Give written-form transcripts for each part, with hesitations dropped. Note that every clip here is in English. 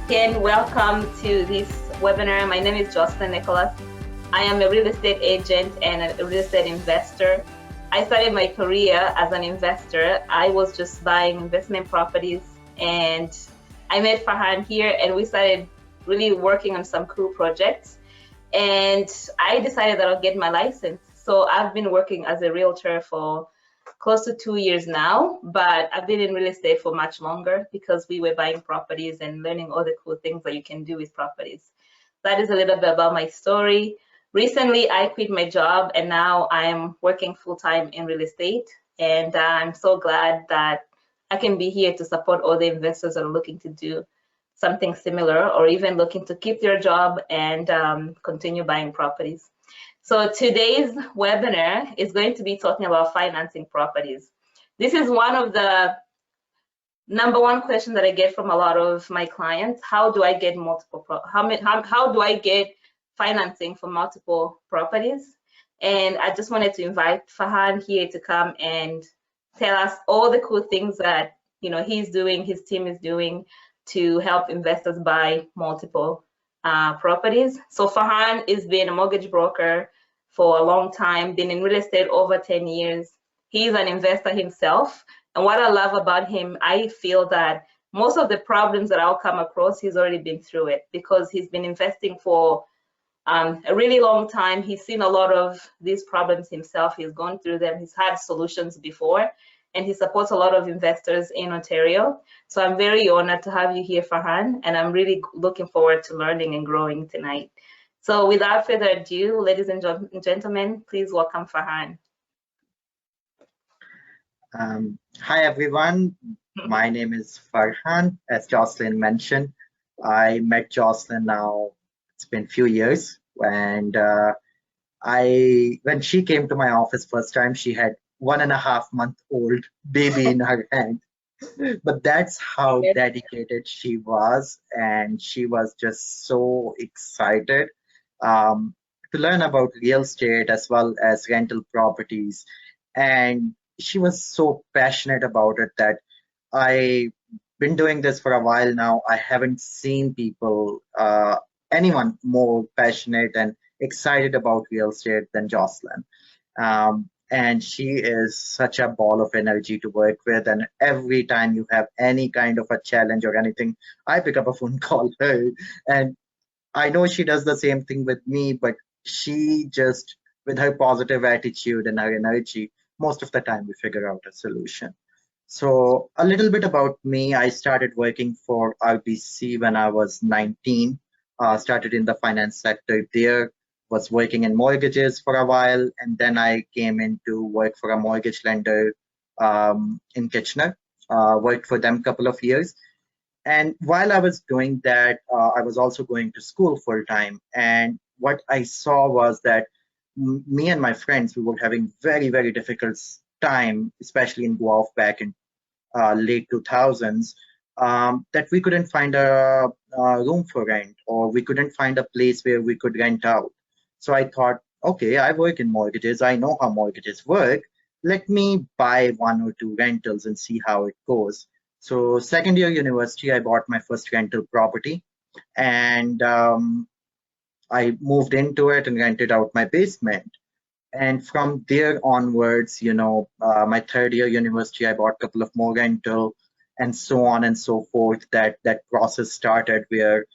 Again, welcome to this webinar. My name is Joseline Nicholas. I am a real estate agent and a real estate investor. I started my career as an investor. I was just buying investment properties, and I met Farhan here, and we started really working on some cool projects. And I decided that I'll get my license. So I've been working as a realtor for close to 2 years now, but I've been in real estate for much longer because we were buying properties and learning all the cool things that you can do with properties. That is a little bit about my story. Recently, I quit my job and now I'm working full-time in real estate. And I'm so glad that I can be here to support all the investors that are looking to do something similar or even looking to keep their job and continue buying properties. So today's webinar is going to be talking about financing properties. This is one of the number one questions that I get from a lot of my clients. How do I get how do I get financing for multiple properties? And I just wanted to invite Farhan here to come and tell us all the cool things that he's doing, his team is doing to help investors buy multiple properties. So Farhan has been a mortgage broker for a long time, been in real estate over 10 years. He's an investor himself. And what I love about him, I feel that most of the problems that I'll come across, he's already been through it because he's been investing for a really long time. He's seen a lot of these problems himself. He's gone through them. He's had solutions before, and he supports a lot of investors in Ontario. So I'm very honored to have you here, Farhan, and I'm really looking forward to learning and growing tonight. So without further ado, ladies and gentlemen, please welcome Farhan. Hi, everyone. My name is Farhan. As Joseline mentioned, I met Joseline now, it's been a few years. And when she came to my office first time, she had 1.5-month-old baby in her hand. But that's how dedicated she was. And she was just so excited to learn about real estate as well as rental properties. And she was so passionate about it that I've been doing this for a while now. I haven't seen anyone more passionate and excited about real estate than Joseline. And she is such a ball of energy to work with. And every time you have any kind of a challenge or anything, I pick up a phone, call her. And I know she does the same thing with me, but she just, with her positive attitude and her energy, most of the time we figure out a solution. So a little bit about me. I started working for RBC when I was 19. Started in the finance sector there, was working in mortgages for a while, and then I came in to work for a mortgage lender in Kitchener. Worked for them a couple of years. And while I was doing that, I was also going to school full time. And what I saw was that me and my friends, we were having very, very difficult time, especially in Guelph back in late 2000s, that we couldn't find a room for rent, or we couldn't find a place where we could rent out. So I thought, okay, I work in mortgages. I know how mortgages work. Let me buy 1 or 2 rentals and see how it goes. So second year university, I bought my first rental property, and I moved into it and rented out my basement. And from there onwards, my third year university, I bought a couple of more rental and so on and so forth. That process started where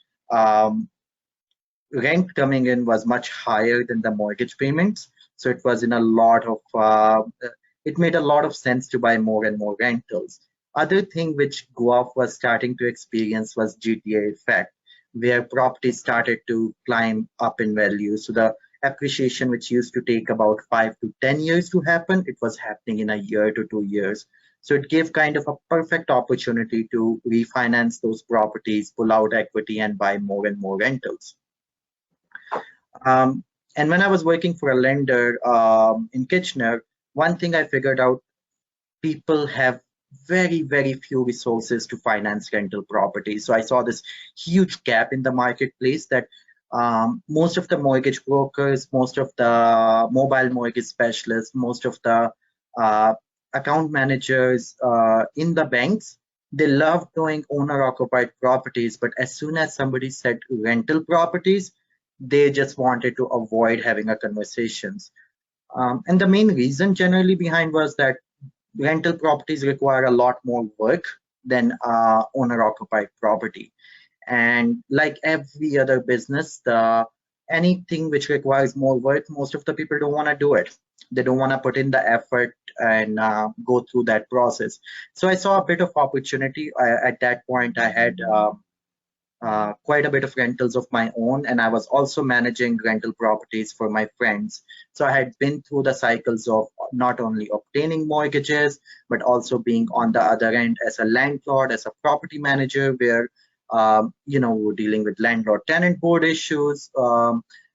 rent coming in was much higher than the mortgage payments. So it was in a lot of, it made a lot of sense to buy more and more rentals. Other thing which Guelph was starting to experience was GTA effect, where properties started to climb up in value. So the appreciation, which used to take about 5 to 10 years to happen, it was happening in a year to 2 years. So it gave kind of a perfect opportunity to refinance those properties, pull out equity, and buy more and more rentals. And when I was working for a lender in Kitchener, one thing I figured out, people have very, very few resources to finance rental properties. So I saw this huge gap in the marketplace that most of the mortgage brokers, most of the mobile mortgage specialists, most of the account managers in the banks, They love doing owner occupied properties, but as soon as somebody said rental properties, they just wanted to avoid having a conversations. And the main reason generally behind was that rental properties require a lot more work than owner occupied property. And like every other business, the anything which requires more work, most of the people don't want to do it. They don't want to put in the effort and go through that process. So I saw a bit of opportunity. At that point, I had quite a bit of rentals of my own, and I was also managing rental properties for my friends. So I had been through the cycles of not only obtaining mortgages, but also being on the other end as a landlord, as a property manager, where we're dealing with landlord-tenant board issues,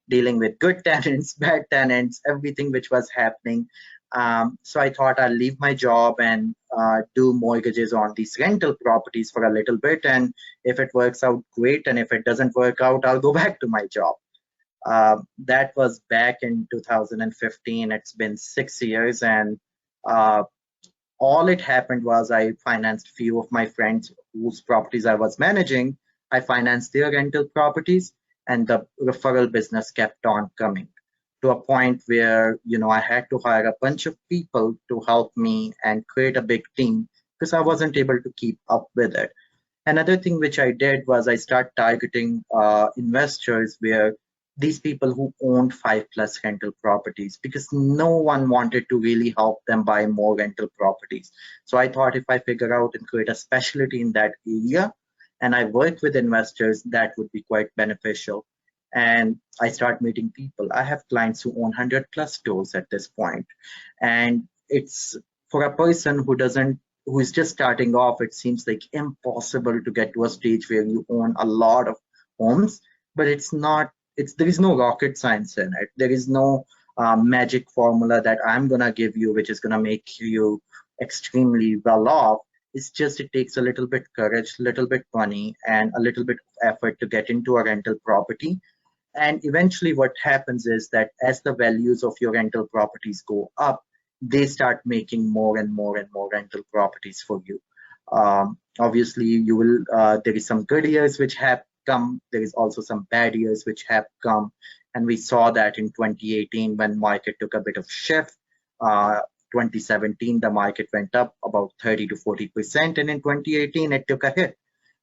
dealing with good tenants, bad tenants, everything which was happening. So I thought I'll leave my job and do mortgages on these rental properties for a little bit, and if it works out, great. And if it doesn't work out, I'll go back to my job. That was back in 2015. It's been 6 years, and uh, all it happened was I financed few of my friends whose properties I was managing. I financed their rental properties, and the referral business kept on coming to a point where I had to hire a bunch of people to help me and create a big team because I wasn't able to keep up with it. Another thing which I did was I start targeting investors where these people who owned 5+ rental properties, because no one wanted to really help them buy more rental properties. So I thought if I figure out and create a specialty in that area and I work with investors, that would be quite beneficial. And I start meeting people. I have clients who own 100+ stores at this point, and it's for a person who is just starting off, it seems like impossible to get to a stage where you own a lot of homes. But it's not, there is no rocket science in it. There is no magic formula that I'm gonna give you which is gonna make you extremely well off. It's just it takes a little bit courage, little bit money, and a little bit of effort to get into a rental property. And eventually what happens is that as the values of your rental properties go up, they start making more and more and more rental properties for you. Obviously, there is some good years which have come. There is also some bad years which have come. And we saw that in 2018 when market took a bit of shift. 2017, the market went up about 30 to 40%. And in 2018, it took a hit.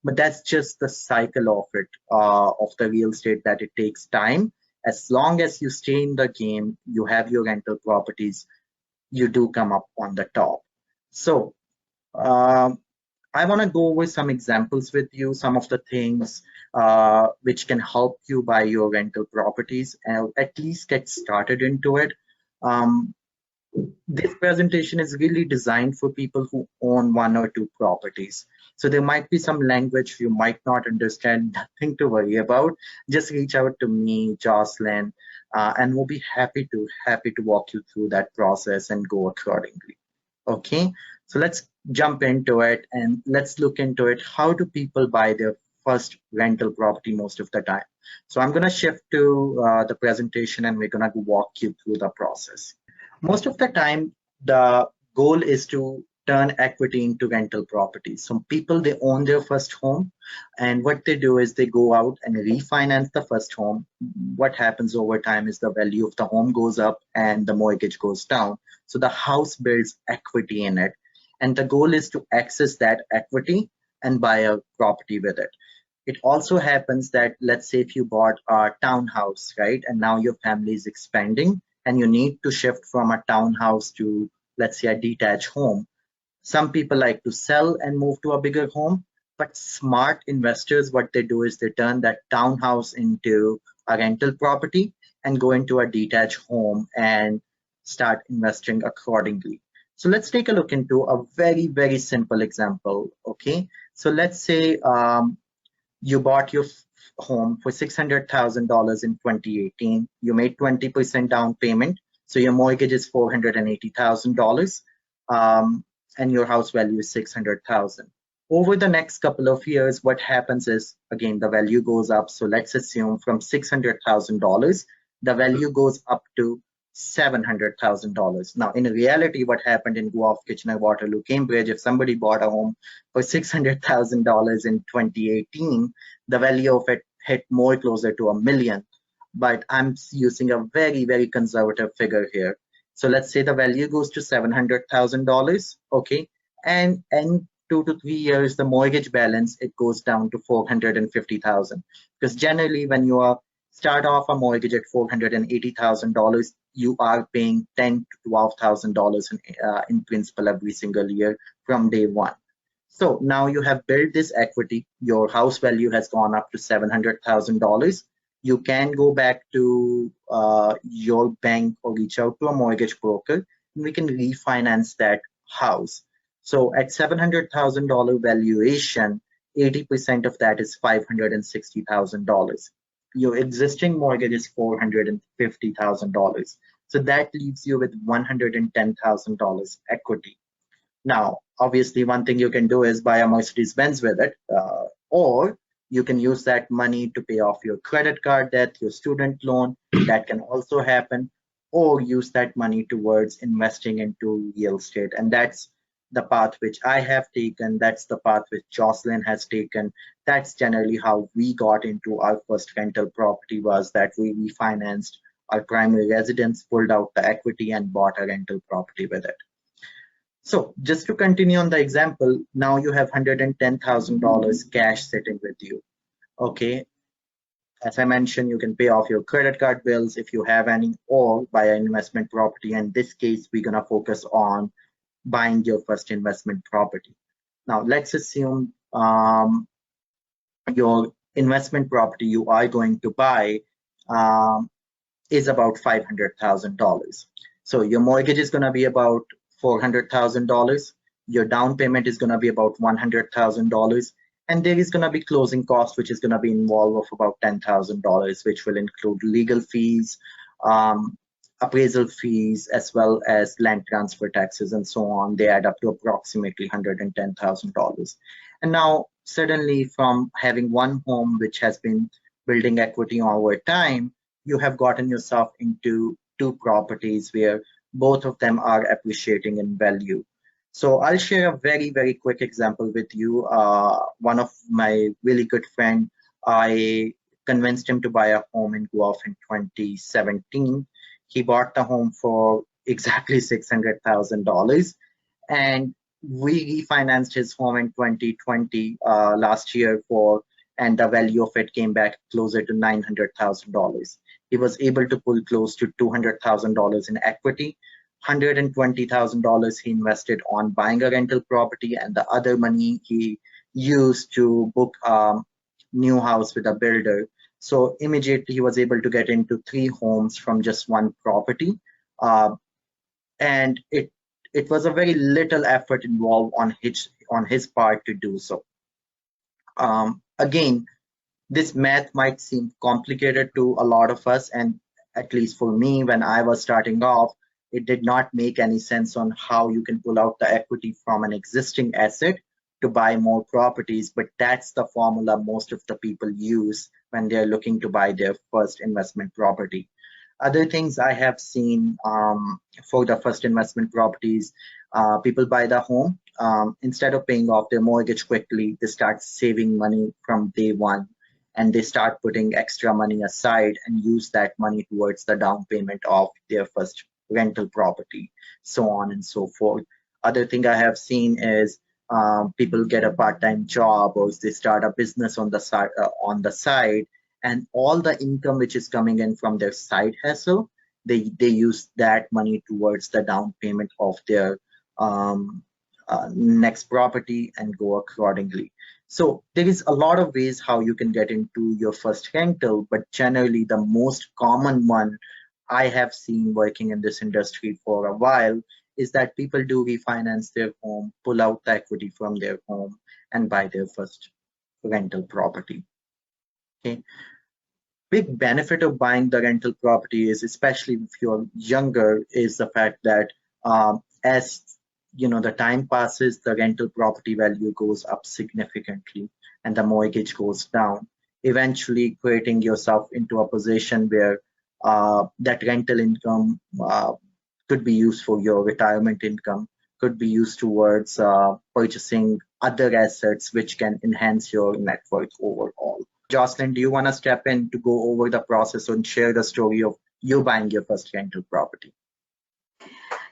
But that's just the cycle of it, of the real estate, that it takes time. As long as you stay in the game, you have your rental properties, you do come up on the top. So um, I want to go over some examples with you, some of the things which can help you buy your rental properties and at least get started into it. Um, this presentation is really designed for people who own 1 or 2 properties. So there might be some language you might not understand, nothing to worry about. Just reach out to me, Joseline, and we'll be happy to walk you through that process and go accordingly. Okay, so let's jump into it and let's look into it. How do people buy their first rental property most of the time? So I'm going to shift to the presentation and we're going to walk you through the process. Most of the time, the goal is to turn equity into rental properties. Some people, they own their first home, and what they do is they go out and refinance the first home. What happens over time is the value of the home goes up and the mortgage goes down. So the house builds equity in it. And the goal is to access that equity and buy a property with it. It also happens that, let's say if you bought a townhouse, right, and now your family is expanding and you need to shift from a townhouse to, let's say, a detached home. Some people like to sell and move to a bigger home, but smart investors, what they do is they turn that townhouse into a rental property and go into a detached home and start investing accordingly. So let's take a look into a very, very simple example. Okay, so let's say you bought your home for $600,000 in 2018. You made 20% down payment, so your mortgage is $480,000, and your house value is $600,000. Over the next couple of years, what happens is, again, the value goes up. So let's assume from $600,000, the value goes up to $700,000. Now, in reality, what happened in Guelph, Kitchener, Waterloo, Cambridge, if somebody bought a home for $600,000 in 2018, the value of it hit more closer to $1 million. But I'm using a very, very conservative figure here. So let's say the value goes to $700,000, okay? And in 2 to 3 years, the mortgage balance, it goes down to 450,000. Because generally, when you are start off a mortgage at $480,000, you are paying $10,000 to $12,000 in principal every single year from day one. So now you have built this equity, your house value has gone up to $700,000. You can go back to your bank or reach out to a mortgage broker, and we can refinance that house. So at $700,000 valuation, 80% of that is $560,000. Your existing mortgage is $450,000. So that leaves you with $110,000 equity. Now, obviously, one thing you can do is buy a Mercedes-Benz with it, or you can use that money to pay off your credit card debt, your student loan. That can also happen, or use that money towards investing into real estate. And that's the path which I have taken. That's the path which Joseline has taken. That's generally how we got into our first rental property, was that we refinanced our primary residence, pulled out the equity, and bought a rental property with it. So just to continue on the example, now you have $110,000 cash sitting with you. Okay. As I mentioned, you can pay off your credit card bills if you have any, or buy an investment property. In this case, we're going to focus on buying your first investment property. Now, let's assume your investment property you are going to buy is about $500,000. So your mortgage is going to be about $400,000. Your down payment is going to be about $100,000. And there is going to be closing cost, which is going to be involved of about $10,000, which will include legal fees, appraisal fees, as well as land transfer taxes and so on. They add up to approximately $110,000. And now suddenly, from having one home which has been building equity over time, you have gotten yourself into two properties where both of them are appreciating in value. So I'll share a very, very quick example with you. One of my really good friend, I convinced him to buy a home in Guelph in 2017. He bought the home for exactly $600,000, and we refinanced his home in 2020 last year and the value of it came back closer to $900,000. He was able to pull close to $200,000 in equity. $120,000 he invested on buying a rental property, and the other money he used to book a new house with a builder. So immediately he was able to get into 3 homes from just one property. And it was a very little effort involved on his part to do so. Again, this math might seem complicated to a lot of us, and at least for me, when I was starting off, it did not make any sense on how you can pull out the equity from an existing asset to buy more properties, but that's the formula most of the people use when they're looking to buy their first investment property. Other things I have seen for the first investment properties, people buy the home. Instead of paying off their mortgage quickly, they start saving money from day one, and they start putting extra money aside and use that money towards the down payment of their first rental property, so on and so forth. Other thing I have seen is people get a part-time job, or they start a business on the side, and all the income which is coming in from their side hustle, they use that money towards the down payment of their next property and go accordingly. So there is a lot of ways how you can get into your first rental, but generally the most common one I have seen working in this industry for a while is that people do refinance their home, pull out the equity from their home, and buy their first rental property. Okay. Big benefit of buying the rental property is, especially if you're younger, is the fact that as the time passes, the rental property value goes up significantly and the mortgage goes down, eventually creating yourself into a position where that rental income could be used for your retirement income, could be used towards purchasing other assets which can enhance your net worth overall. Joseline, do you want to step in to go over the process and share the story of you buying your first rental property?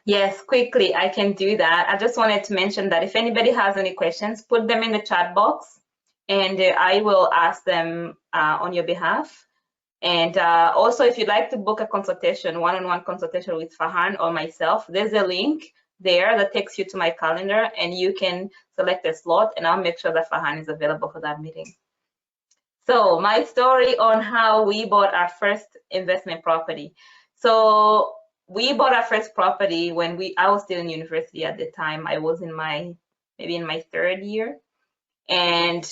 Yes, quickly, I can do that. I just wanted to mention that if anybody has any questions, put them in the chat box and I will ask them on your behalf. And also, if you'd like to book a consultation, one-on-one consultation with Farhan or myself, there's a link there that takes you to my calendar and you can select a slot and I'll make sure that Farhan is available for that meeting. So my story on how we bought our first investment property. So we bought our first property when I was still in university at the time. I was maybe in my third year. And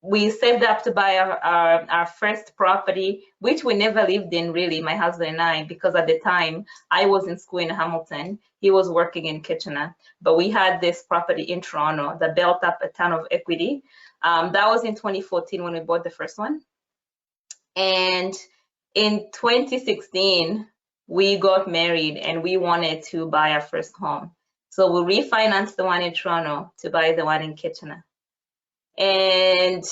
we saved up to buy our first property, which we never lived in really, my husband and I, because at the time I was in school in Hamilton, he was working in Kitchener, but we had this property in Toronto that built up a ton of equity. That was in 2014 when we bought the first one. And in 2016, we got married and we wanted to buy our first home. So we refinanced the one in Toronto to buy the one in Kitchener. And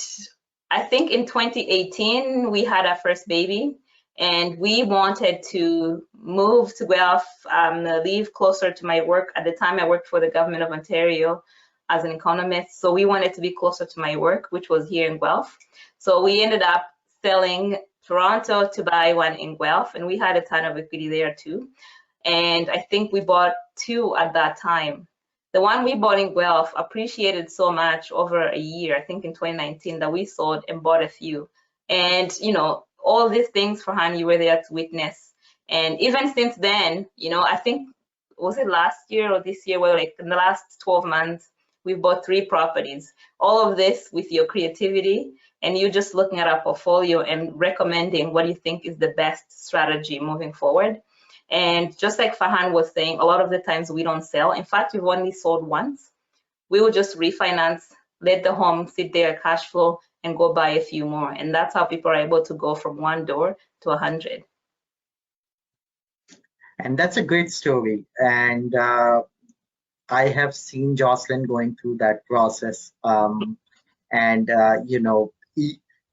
I think in 2018, we had our first baby and we wanted to move to Guelph, live closer to my work. At the time, I worked for the government of Ontario as an economist. So we wanted to be closer to my work, which was here in Guelph. So we ended up selling Toronto to buy one in Guelph, and we had a ton of equity there too. And I think we bought two at that time. The one we bought in Guelph appreciated so much over a year, I think in 2019, that we sold and bought a few. And, you know, all these things, Farhan, you were there to witness. And even since then, you know, I think, was it last year or this year, where like in the last 12 months, we've bought 3 properties. All of this with your creativity and you just looking at our portfolio and recommending what you think is the best strategy moving forward. And just like Farhan was saying, a lot of the times we don't sell. In fact, we've only sold once. We will just refinance, let the home sit there, cash flow, and go buy a few more. And that's how people are able to go from 1 door to 100. And that's a great story. And I have seen Joseline going through that process. You know,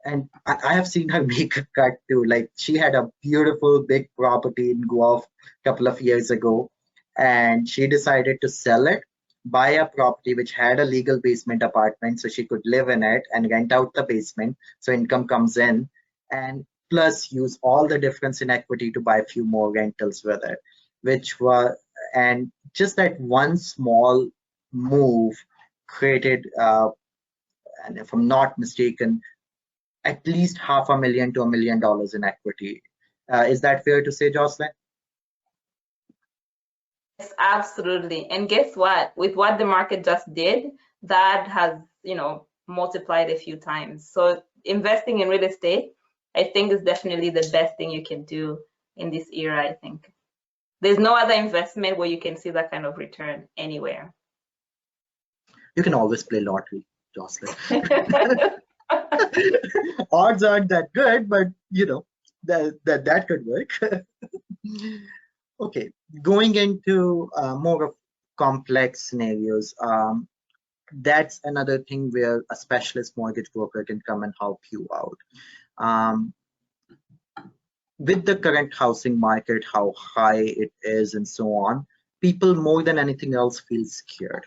and I have seen her make a cut too. Like she had a beautiful big property in Guelph a couple of years ago, and she decided to sell it, buy a property which had a legal basement apartment, so she could live in it and rent out the basement, so income comes in, and plus use all the difference in equity to buy a few more rentals with it, which were, and just that one small move created, and if I'm not mistaken, at least $500,000 to $1 million in equity. Is that fair to say, Joseline? Yes, absolutely. And guess what? With what the market just did, that has, you know, multiplied a few times. So investing in real estate, I think, is definitely the best thing you can do in this era, I think. There's no other investment where you can see that kind of return anywhere. You can always play lottery, Joseline. Odds aren't that good, but you know that could work. Okay, going into more of complex scenarios. That's another thing where a specialist mortgage broker can come and help you out. With the current housing market, how high it is, and so on, people more than anything else feel scared.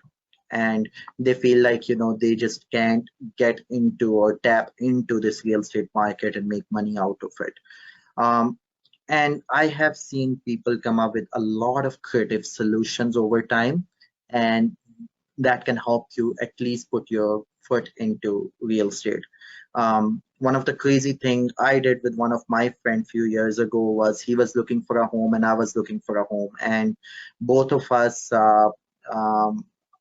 And they feel like, you know, they just can't get into or tap into this real estate market and make money out of it. And I have seen people come up with a lot of creative solutions over time, and that can help you at least put your foot into real estate. One of the crazy things I did with one of my friends a few years ago was he was looking for a home and I was looking for a home, and both of us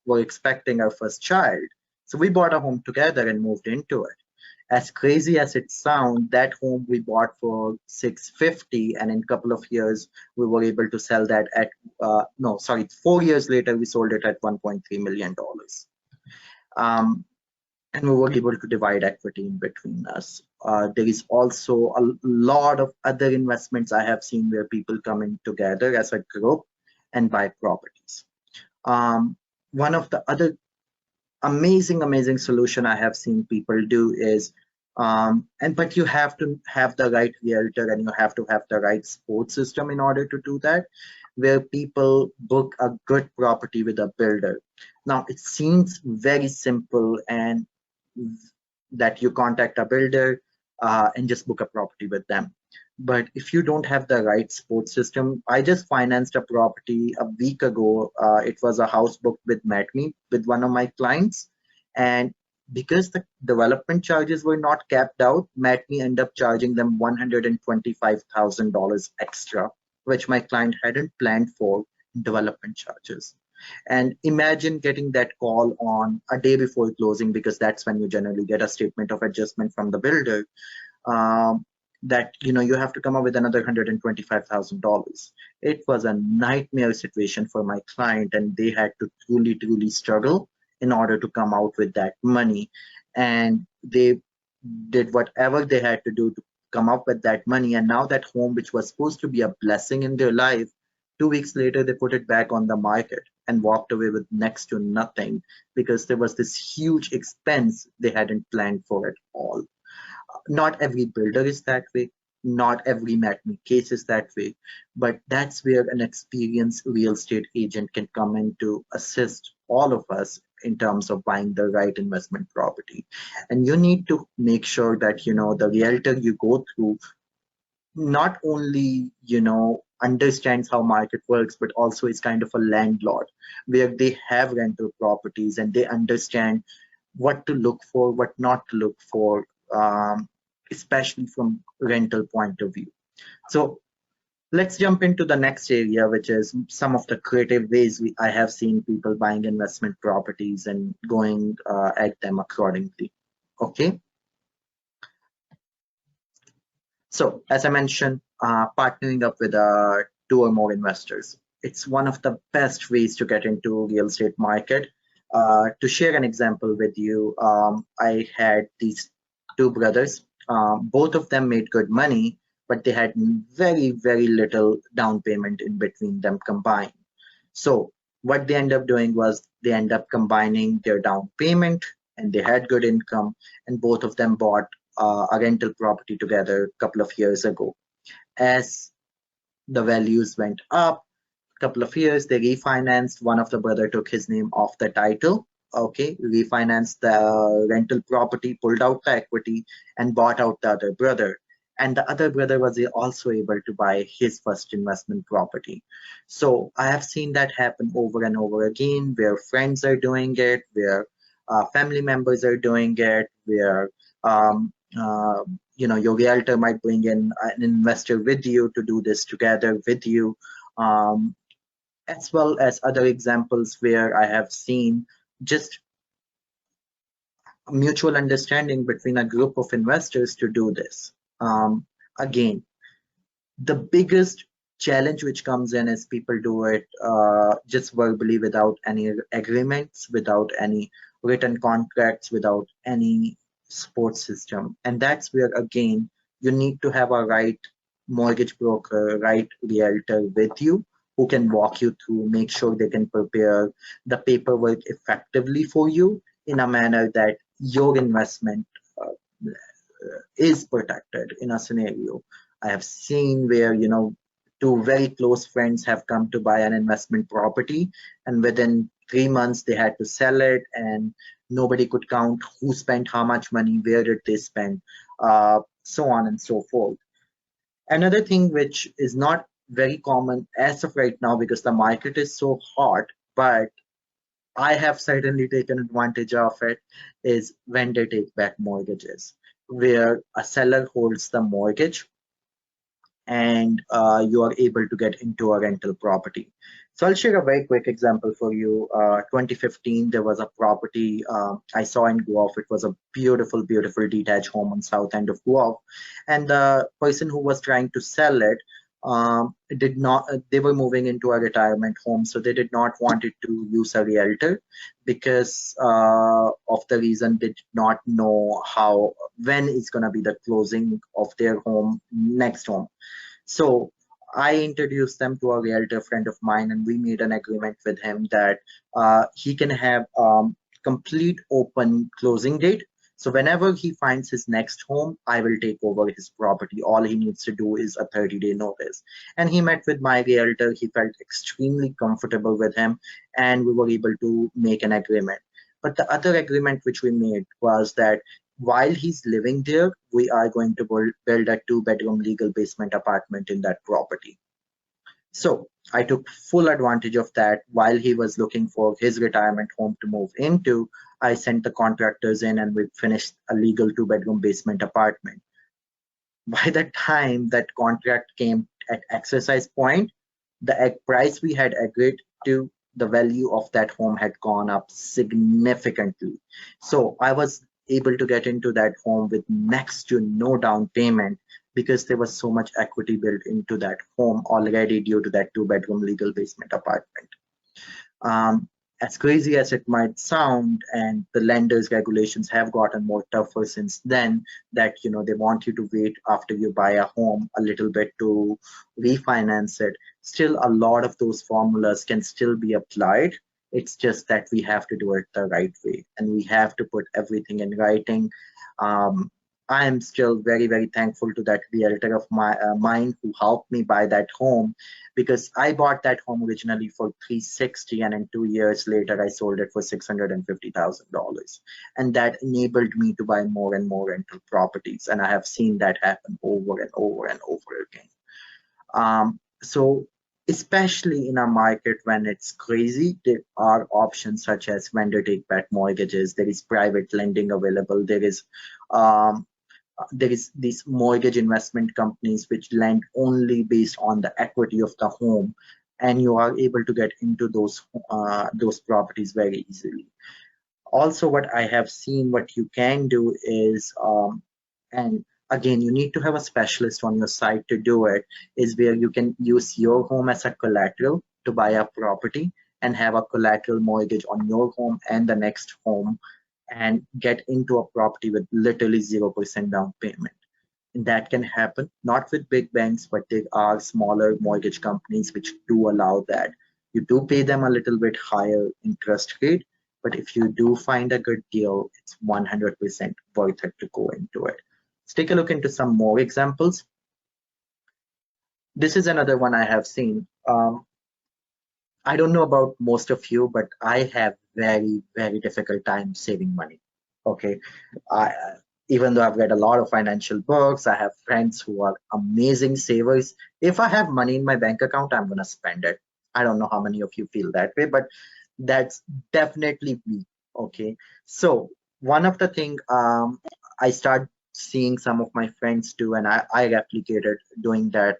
were expecting our first child. So we bought a home together and moved into it. As crazy as it sounds, that home we bought for $650, and in a couple of years we were able to sell that at 4 years later we sold it at $1.3 million. and we were able to divide equity in between us. There is also a lot of other investments I have seen where people come in together as a group and buy properties. One of the other amazing solution I have seen people do is, and but you have to have the right realtor and you have to have the right support system in order to do that, where people book a good property with a builder. Now it seems very simple and that you contact a builder and just book a property with them. But if you don't have the right support system, I just financed a property a week ago. It was a house booked with MatMe with one of my clients. And because the development charges were not capped out, MatMe ended up charging them $125,000 extra, which my client hadn't planned for in development charges. And imagine getting that call on a day before closing, because that's when you generally get a statement of adjustment from the builder, um, that you have to come up with another $125,000. It was a nightmare situation for my client, and they had to truly struggle in order to come out with that money. And they did whatever they had to do to come up with that money. And now that home, which was supposed to be a blessing in their life, 2 weeks later they put it back on the market and walked away with next to nothing, because there was this huge expense they hadn't planned for at all. Not every builder is that way. Not every matchmaking case is that way. But that's where an experienced real estate agent can come in to assist all of us in terms of buying the right investment property. And you need to make sure that the realtor you go through not only understands how market works, but also is kind of a landlord, where they have rental properties and they understand what to look for, what not to look for, especially from rental point of view. So let's jump into the next area, which is some of the creative ways I have seen people buying investment properties and going at them accordingly. Okay. So, as I mentioned, partnering up with two or more investors. It's one of the best ways to get into real estate market. To share an example with you, I had these two brothers. Both of them made good money, but they had very little down payment in between them combined. So what they end up doing was they end up combining their down payment, and they had good income, and both of them bought a rental property together a couple of years ago. As the values went up, couple of years, they refinanced. One of the brother took his name off the title. Okay, refinanced the rental property, pulled out the equity, and bought out the other brother. And the other brother was also able to buy his first investment property. So I have seen that happen over and over again, where friends are doing it, where family members are doing it, where um, uh, your realtor might bring in an investor with you to do this together with you. Um, as well as other examples where I have seen just mutual understanding between a group of investors to do this. Again, the biggest challenge which comes in is people do it just verbally without any agreements, without any written contracts, without any support system. And that's where, again, you need to have a right mortgage broker, right realtor with you, who can walk you through, make sure they can prepare the paperwork effectively for you in a manner that your investment uh, is protected in a scenario. I have seen where, two very close friends have come to buy an investment property, and within 3 months they had to sell it, and nobody could count who spent how much money, where did they spend, so on and so forth. Another thing which is not very common as of right now because the market is so hot, but I have certainly taken advantage of it, is vendor take back mortgages, where a seller holds the mortgage and you are able to get into a rental property. So I'll share a very quick example for you. 2015, there was a property I saw in Guelph. It was a beautiful detached home on south end of Guelph. And the person who was trying to sell it did not they were moving into a retirement home, so they did not wanted to use a realtor because of the reason they did not know how when is going to be the closing of their home next home. So I introduced them to a realtor friend of mine, and we made an agreement with him that he can have complete open closing date. So whenever he finds his next home, I will take over his property. All he needs to do is a 30-day notice. And he met with my realtor. He felt extremely comfortable with him, and we were able to make an agreement. But the other agreement which we made was that while he's living there, we are going to build a two-bedroom legal basement apartment in that property. So I took full advantage of that. While he was looking for his retirement home to move into, I sent the contractors in and we finished a legal two-bedroom basement apartment. By the time that contract came at exercise point, the price we had agreed to, the value of that home had gone up significantly. So I was able to get into that home with next to no down payment because there was so much equity built into that home already due to that two-bedroom legal basement apartment. Um, as crazy as it might sound, and the lenders' regulations have gotten more tougher since then, that they want you to wait after you buy a home a little bit to refinance it. Still, a lot of those formulas can still be applied. It's just that we have to do it the right way, and we have to put everything in writing. Um, I am still very, very thankful to that realtor of mine who helped me buy that home, because I bought that home originally for 360, and in 2 years later I sold it for $650,000, and that enabled me to buy more and more rental properties, and I have seen that happen over and over and over again. So especially in a market when it's crazy, there are options such as vendor take back mortgages, there is private lending available, um, there is these mortgage investment companies which lend only based on the equity of the home, and you are able to get into those properties very easily. Also, what I have seen, what you can do is, and again, you need to have a specialist on your side to do it, is where you can use your home as a collateral to buy a property and have a collateral mortgage on your home and the next home, and get into a property with literally 0% down payment. And that can happen not with big banks, but there are smaller mortgage companies which do allow that. You do pay them a little bit higher interest rate, but if you do find a good deal, it's 100% worth it to go into it. Let's take a look into some more examples. This is another one I have seen. I don't know about most of you, but I have very, very difficult time saving money. Okay. I, even though I've read a lot of financial books, I have friends who are amazing savers. If I have money in my bank account, I'm going to spend it. I don't know how many of you feel that way, but that's definitely me. Okay. So one of the thing I start seeing some of my friends do, and I replicated doing that,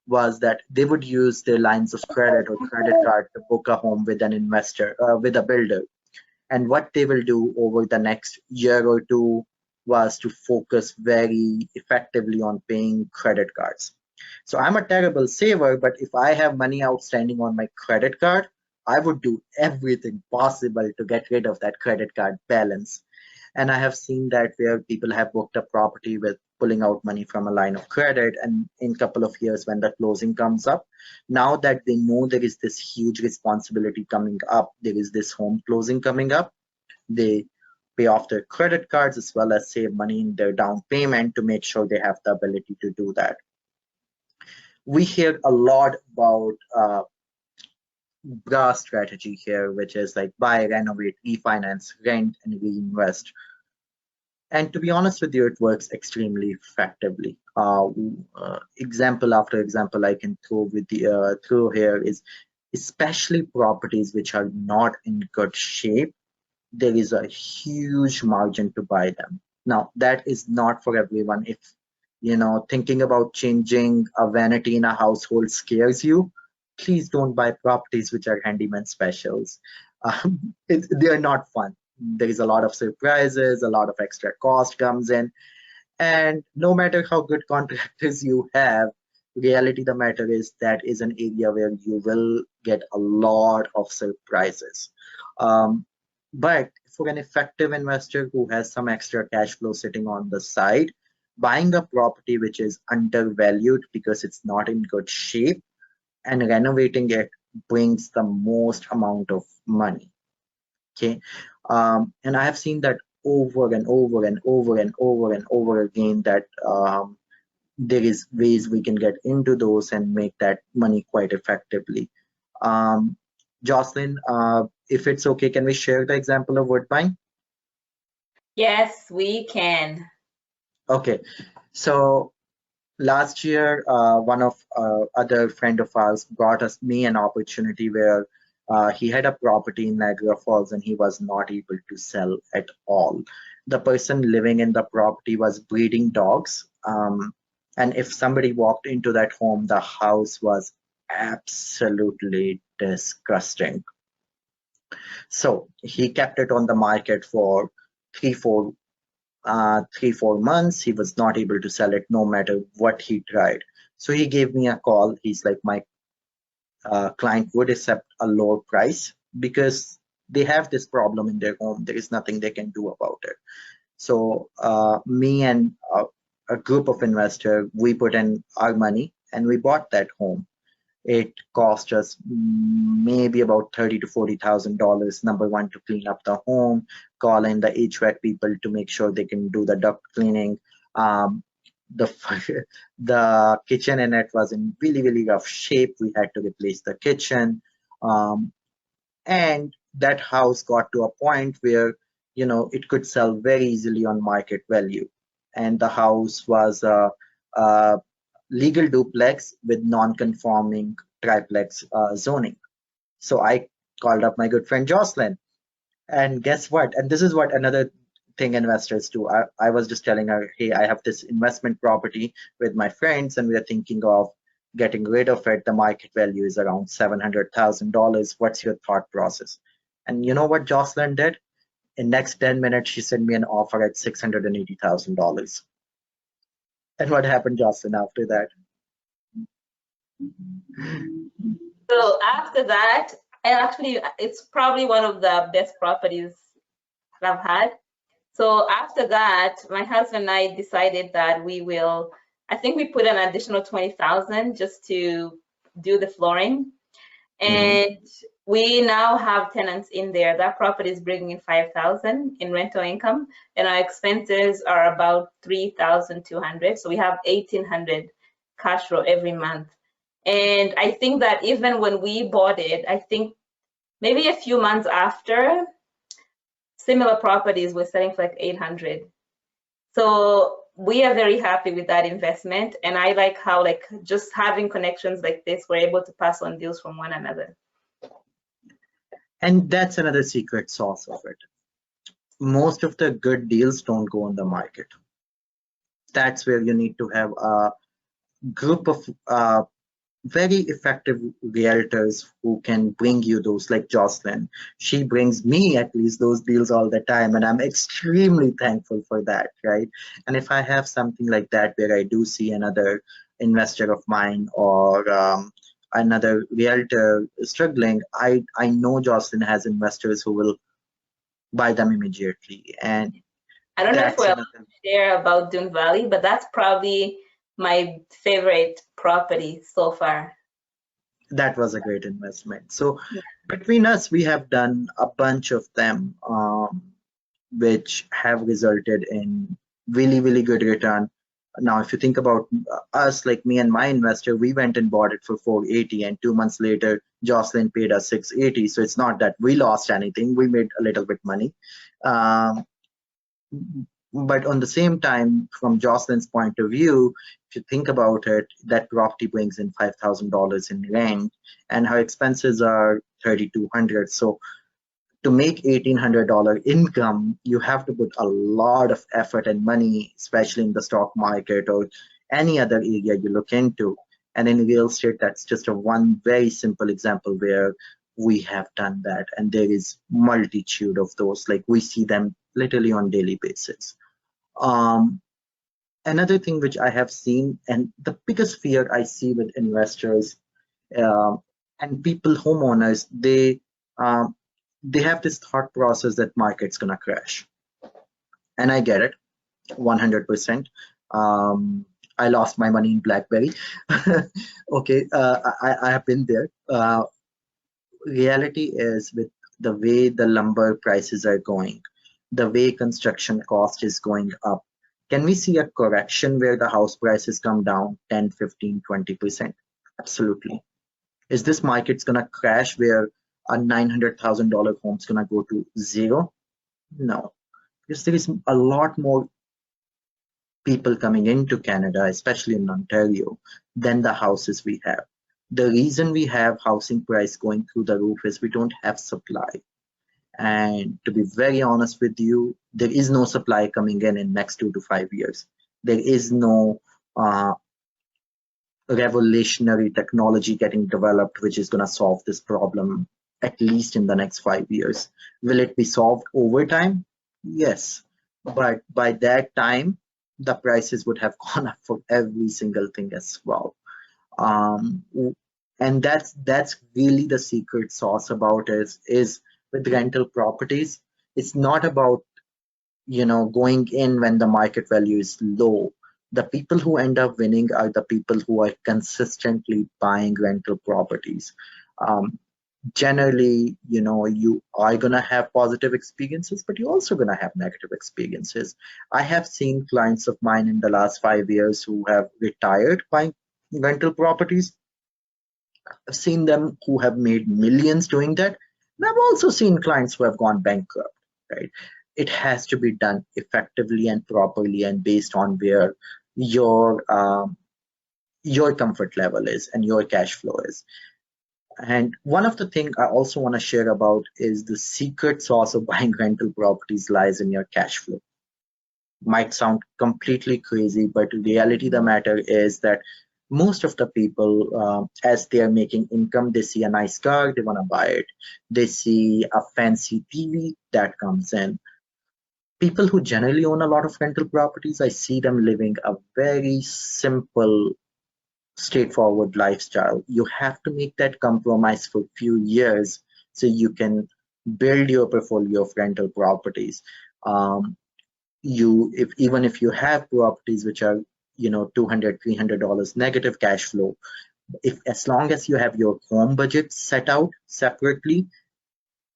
was that they would use their lines of credit or credit card to book a home with an investor, with a builder. And what they will do over the next year or two was to focus very effectively on paying credit cards. So I'm a terrible saver, but if I have money outstanding on my credit card, I would do everything possible to get rid of that credit card balance. And I have seen that where people have booked a property with pulling out money from a line of credit, and in a couple of years when the closing comes up, now that they know there is this huge responsibility coming up, there is this home closing coming up, they pay off their credit cards as well as save money in their down payment to make sure they have the ability to do that. We hear a lot about BRA strategy here, which is like buy, renovate, refinance, rent, and reinvest. And to be honest with you, it works extremely effectively. Example after example I can throw here is, especially properties which are not in good shape, there is a huge margin to buy them. Now, that is not for everyone. If thinking about changing a vanity in a household scares you, please don't buy properties which are handyman specials. They are not fun. There is a lot of surprises, a lot of extra cost comes in, and no matter how good contractors you have, reality the matter is that is an area where you will get a lot of surprises. Um, but for an effective investor who has some extra cash flow sitting on the side, buying a property which is undervalued because it's not in good shape and renovating it brings the most amount of money. Okay. And I have seen that over and over and over and over and over again that there is ways we can get into those and make that money quite effectively. Um, Jocelyn, if it's okay, can we share the example of Woodbine? Yes, we can. Okay, so last year, one of other friend of ours brought us me an opportunity where he had a property in Niagara Falls and he was not able to sell at all. The person living in the property was breeding dogs, and if somebody walked into that home, the house was absolutely disgusting. So he kept it on the market for three, four 3, 4 months. He was not able to sell it no matter what he tried. So he gave me a call. He's like, my client would accept a lower price because they have this problem in their home. There is nothing they can do about it. So me and a group of investors, we put in our money and we bought that home. It cost us maybe about $30,000 to $40,000. Number one, to clean up the home, call in the HVAC people to make sure they can do the duct cleaning. The the kitchen in it was in really really rough shape. We had to replace the kitchen, um, and that house got to a point where it could sell very easily on market value. And the house was a legal duplex with non-conforming triplex zoning. So I called up my good friend Jocelyn, and guess what? And this is what another thing investors do. I was just telling her, hey, I have this investment property with my friends, and we are thinking of getting rid of it. The market value is around $700,000. What's your thought process? And you know what Jocelyn did? In next 10 minutes, she sent me an offer at $680,000. And what happened, Jocelyn, after that? So after that, and actually, it's probably one of the best properties I've had. So after that, my husband and I decided that we will, I think we put an additional 20,000 just to do the flooring. Mhm. And we now have tenants in there. That property is bringing in 5,000 in rental income, and our expenses are about 3,200. So we have 1,800 cash flow every month. And I think that even when we bought it, I think maybe a few months after, similar properties were selling for like 800. So we are very happy with that investment, and I like how like just having connections like this, we're able to pass on deals from one another. And that's another secret sauce of it. Most of the good deals don't go on the market. That's where you need to have a group of very effective realtors who can bring you those, like Jocelyn. She brings me at least those deals all the time, and I'm extremely thankful for that, right? And if I have something like that where I do see another investor of mine or another realtor struggling, I know Jocelyn has investors who will buy them immediately. And I don't know if that's we're allowed another to share about Dune Valley, but that's probably my favorite property so far. that was a great investment. So between us, we have done a bunch of them, which have resulted in really, really good return. Now, if you think about us, like me and my investor, we went and bought it for 480, and 2 months later, Jocelyn paid us 680. So it's not that we lost anything; we made a little bit money. Um, but on the same time, from Jocelyn's point of view, if you think about it, that property brings in $5,000 in rent, and her expenses are 3,200. So to make $1,800 income, you have to put a lot of effort and money, especially in the stock market or any other area you look into. And in real estate, that's just a one very simple example where we have done that. And there is multitude of those. Like we see them literally on daily basis. Um, Another thing which I have seen, and the biggest fear I see with investors um, and people, homeowners, um, they have this thought process that market's gonna crash, and I get it 100%. Um, I lost my money in BlackBerry. Okay, I have been there. Reality is, with the way the lumber prices are going, the way construction cost is going up, can we see a correction where the house prices come down 10, 15, 20%? Absolutely. Is this market's gonna crash where a $900,000 home's gonna go to zero? No, because there is a lot more people coming into Canada, especially in Ontario, than the houses we have. The reason we have housing price going through the roof is we don't have supply. And to be very honest with you, there is no supply coming in next 2 to 5 years. There is no uh, revolutionary technology getting developed which is going to solve this problem at least in the next 5 years. Will it be solved over time? Yes. But by that time, the prices would have gone up for every single thing as well. Um, and that's really the secret sauce about it is with rental properties. It's not about going in when the market value is low. The people who end up winning are the people who are consistently buying rental properties. Um, Generally, you are going to have positive experiences, but you're also going to have negative experiences. I have seen clients of mine in the last 5 years who have retired buying rental properties. I've seen them who have made millions doing that. And I've also seen clients who have gone bankrupt, right? It has to be done effectively and properly and based on where your comfort level is and your cash flow is. And one of the things I also want to share about is the secret sauce of buying rental properties lies in your cash flow. Might sound completely crazy, but reality the matter is that most of the people, as they are making income, they see a nice car, they want to buy it. They see a fancy TV that comes in. People who generally own a lot of rental properties, I see them living a very simple, straightforward lifestyle. You have to make that compromise for a few years so you can build your portfolio of rental properties. Um, if even if you have properties which are $200 $300 negative cash flow, if as long as you have your home budget set out separately,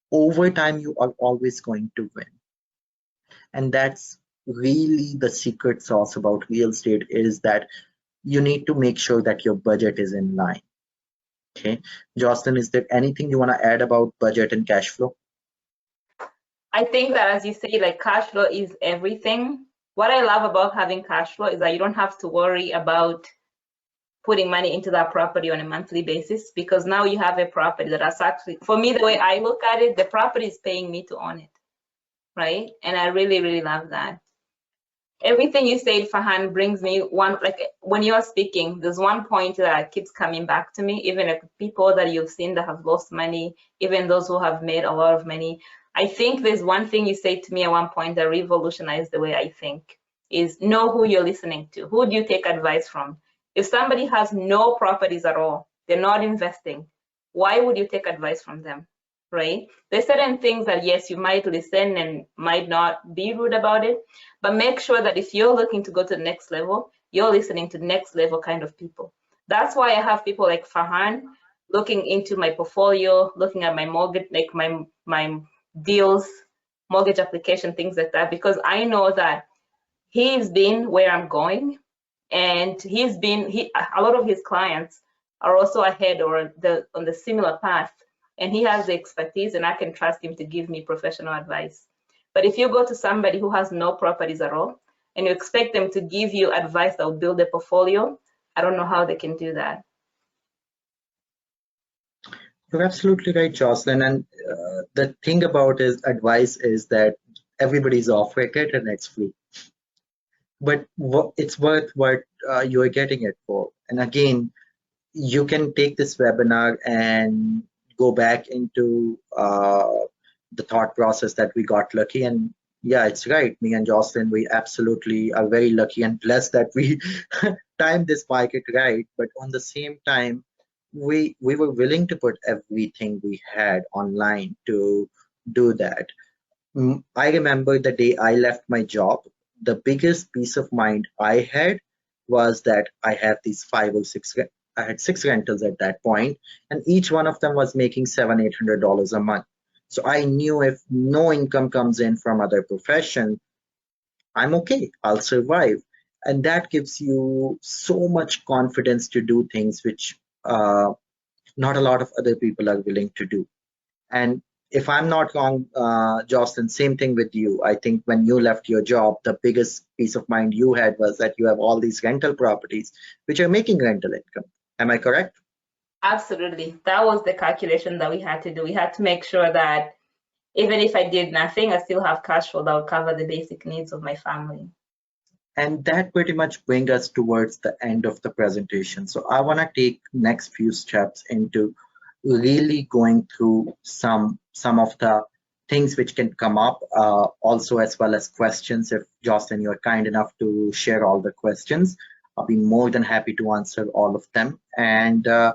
over time you are always going to win. And that's really the secret sauce about real estate, is that you need to make sure that your budget is in line. Okay, Jocelyn, is there anything you want to add about budget and cash flow? I think that, as you say, like, cash flow is everything. What I love about having cash flow is that you don't have to worry about putting money into that property on a monthly basis, because now you have a property that's actually, for me, the way I look at it, the property is paying me to own it, right? And I really, really love that. Everything you said, Farhan, brings me one, like, when you're speaking, there's one point that keeps coming back to me, even like people that you've seen that have lost money, even those who have made a lot of money. I think there's one thing you said to me at one point that revolutionized the way I think, is know who you're listening to. Who do you take advice from? If somebody has no properties at all, they're not investing, why would you take advice from them, right? There's certain things that, yes, you might listen and might not be rude about it, but make sure that if you're looking to go to the next level, you're listening to next level kind of people. That's why I have people like Farhan looking into my portfolio, looking at my mortgage, like my deals, mortgage application, things like that, because I know that he's been where I'm going, and a lot of his clients are also ahead or on the similar path, and he has the expertise, and I can trust him to give me professional advice. But if you go to somebody who has no properties at all and you expect them to give you advice that will build a portfolio, I don't know how they can do that. You're absolutely right, Jocelyn. And the thing about is advice is that everybody's offering it and it's free. But it's worth what you are getting it for. And again, you can take this webinar and go back into the thought process that we got lucky and Yeah, it's right. Me and Jocelyn, we absolutely are very lucky and blessed that we timed this market right. But on the same time, we were willing to put everything we had online to do that. I remember the day I left my job, the biggest peace of mind I had was that I have these five or six. I had six rentals at that point, and each one of them was making $700-800 a month. So I knew if no income comes in from other profession, I'm okay. I'll survive, and that gives you so much confidence to do things which not a lot of other people are willing to do. And if I'm not wrong, Jocelyn, same thing with you. I think when you left your job, the biggest peace of mind you had was that you have all these rental properties which are making rental income. Am I correct? Absolutely. That was the calculation that we had to do. We had to make sure that even if I did nothing, I still have cash flow that would cover the basic needs of my family. And that pretty much brings us towards the end of the presentation. So I want to take next few steps into really going through some of the things which can come up, also as well as questions. If Jocelyn, you're kind enough to share all the questions, I'll be more than happy to answer all of them and uh,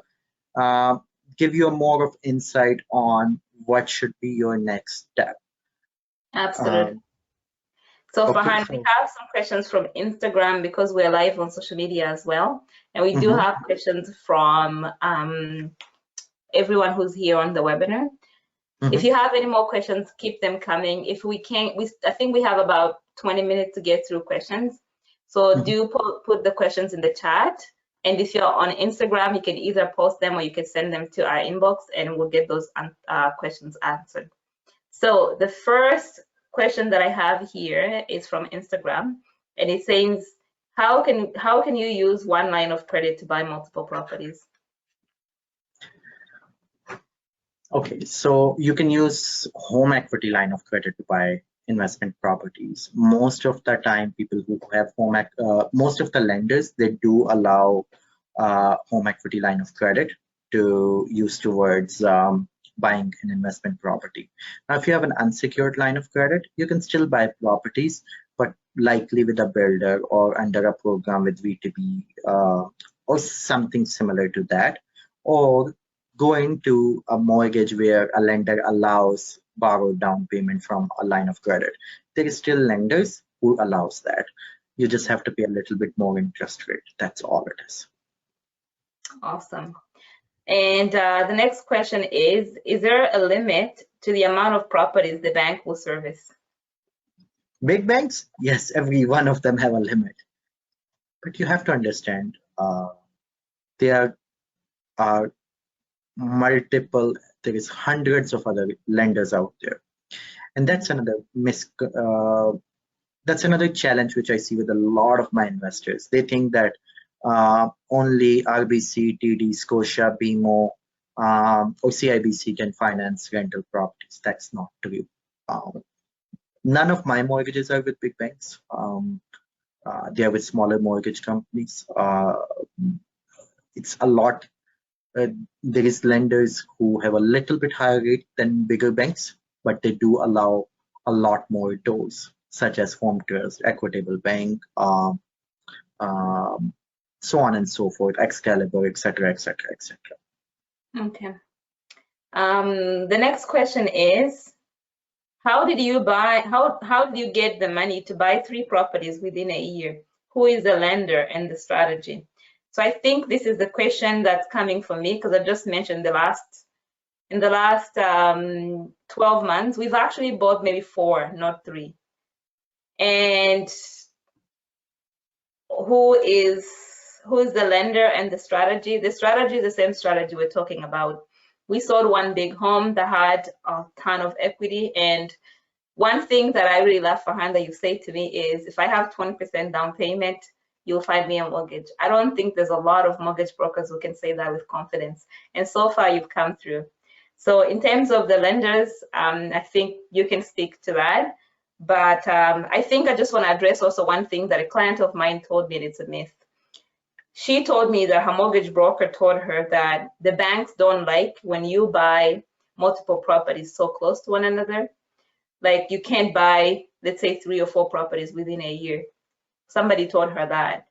give you a more of insight on what should be your next step. Absolutely. Um, So okay, Farhan, we so have some questions from Instagram because we're live on social media as well. And we do mhm, have questions from everyone who's here on the webinar. If mhm, you have any more questions, keep them coming. If we can't, I think we have about 20 minutes to get through questions. So mhm. do put the questions in the chat. And if you're on Instagram, you can either post them or you can send them to our inbox and we'll get those questions answered. So the first question that I have here is from Instagram, and it says, how can you use one line of credit to buy multiple properties? Okay, so you can use home equity line of credit to buy investment properties. Most of the time, people who have most of the lenders, they do allow home equity line of credit to use towards buying an investment property. Now, if you have an unsecured line of credit, you can still buy properties, but likely with a builder or under a program with VTB or something similar to that, or go into a mortgage where a lender allows borrowed down payment from a line of credit. There is still lenders who allows that. You just have to pay a little bit more interest rate. That's all it is. Awesome. And the next question is there a limit to the amount of properties the bank will service? Big banks, yes, every one of them have a limit. But you have to understand, there are multiple, there is hundreds of other lenders out there. And that's another challenge which I see with a lot of my investors. They think that only RBC, TD, Scotia, BMO, or CIBC can finance rental properties. That's not true. None of my mortgages are with big banks. They are with smaller mortgage companies. It's a lot. There is lenders who have a little bit higher rate than bigger banks, but they do allow a lot more doors, such as Home Trust, Equitable Bank, um, so on and so forth, Excalibur, etc., etc., etc. Okay. The next question is, how did you get the money to buy 3 properties within a year? Who is the lender and the strategy? So I think this is the question that's coming for me because I just mentioned in the last 12 months, we've actually bought maybe 4, not 3. And who is the lender and the strategy? The strategy is the same strategy we're talking about. We sold one big home that had a ton of equity, and one thing that I really love, Farhan, that you say to me is, if I have 20% down payment, you'll find me a mortgage. I don't think there's a lot of mortgage brokers who can say that with confidence. And so far, you've come through. So in terms of the lenders, I think you can speak to that. But I think I just want to address also one thing that a client of mine told me, and it's a myth. She told me that her mortgage broker told her that the banks don't like when you buy multiple properties so close to one another. Like you can't buy, let's say, 3 or 4 properties within a year. Somebody told her that.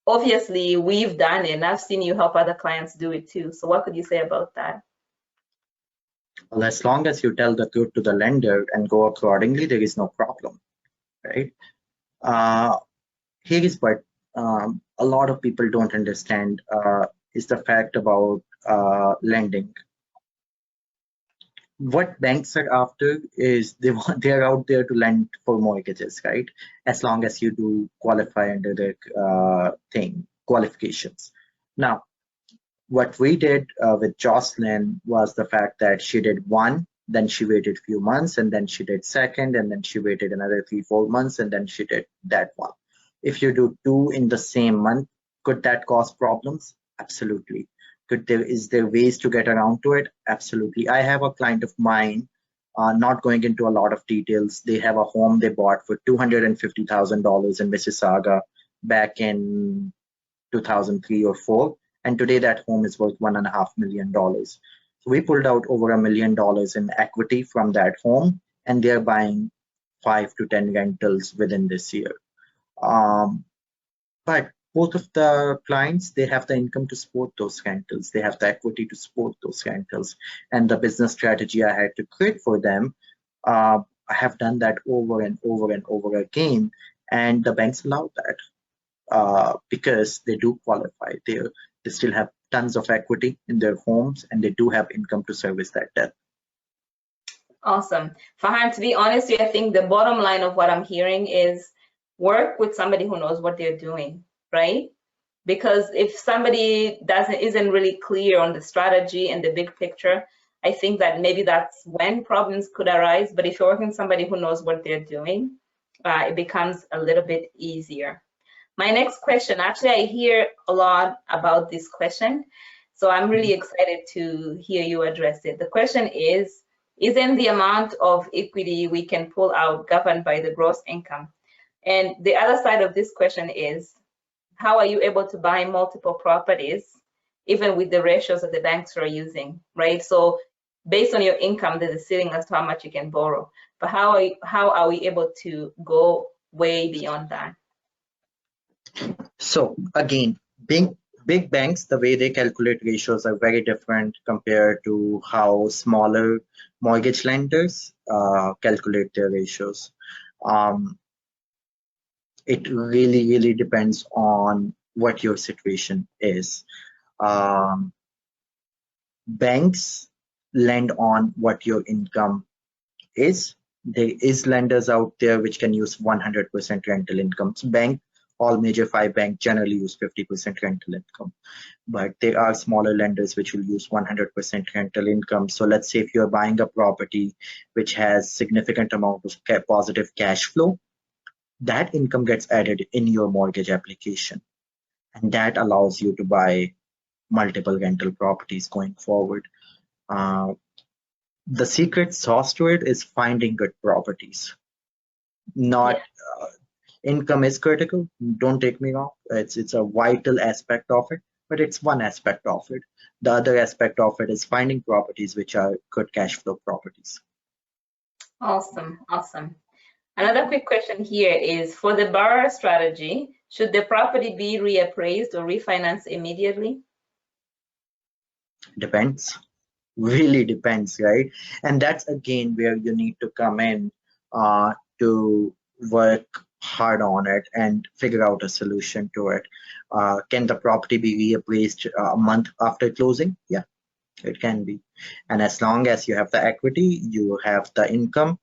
Obviously, we've done it, and I've seen you help other clients do it too. So what could you say about that? Well, as long as you tell the truth to the lender and go accordingly, there is no problem, right? Uh, Here is what a lot of people don't understand is the fact about lending. What banks are after is they're out there to lend for mortgages, right? As long as you do qualify under the qualifications. Now, what we did with Joseline was the fact that she did one, then she waited a few months, and then she did second, and then she waited another 3-4 months, and then she did that one. If you do two in the same month, could that cause problems? Absolutely. Is there ways to get around to it? Absolutely. I have a client of mine, not going into a lot of details. They have a home they bought for $250,000 in Mississauga back in 2003 or 4, and today that home is worth $1.5 million. So we pulled out over $1 million in equity from that home, and they're buying 5 to 10 rentals within this year. But both of the clients, they have the income to support those rentals. They have the equity to support those rentals. And the business strategy I had to create for them, I have done that over and over and over again. And the banks allow that because they do qualify. They still have tons of equity in their homes, and they do have income to service that debt. Awesome. Farhan, to be honest, I think the bottom line of what I'm hearing is work with somebody who knows what they're doing, right? Because if somebody isn't really clear on the strategy and the big picture, I think that maybe that's when problems could arise. But if you're working with somebody who knows what they're doing, it becomes a little bit easier. My next question, actually, I hear a lot about this question, so I'm really excited to hear you address it. The question is, isn't the amount of equity we can pull out governed by the gross income? And the other side of this question is, how are you able to buy multiple properties, even with the ratios that the banks are using, right? So based on your income, there's a ceiling as to how much you can borrow. But how are we able to go way beyond that? So again, big banks, the way they calculate ratios are very different compared to how smaller mortgage lenders calculate their ratios. It really depends on what your situation is. Banks lend on what your income is. There is lenders out there which can use 100% rental income. So all major 5 banks generally use 50% rental income, but there are smaller lenders which will use 100% rental income. So let's say if you're buying a property which has significant amount of positive cash flow, that income gets added in your mortgage application, and that allows you to buy multiple rental properties going forward. The secret sauce to it is finding good properties. Not income is critical, don't take me wrong. It's a vital aspect of it, but it's one aspect of it. The other aspect of it is finding properties which are good cash flow properties. Awesome. Another quick question here is, for the borrower strategy, should the property be reappraised or refinanced immediately? Depends. Really depends, right? And that's again where you need to come in to work hard on it and figure out a solution to it. Can the property be reappraised a month after closing? Yeah, it can be. And as long as you have the equity, you have the income,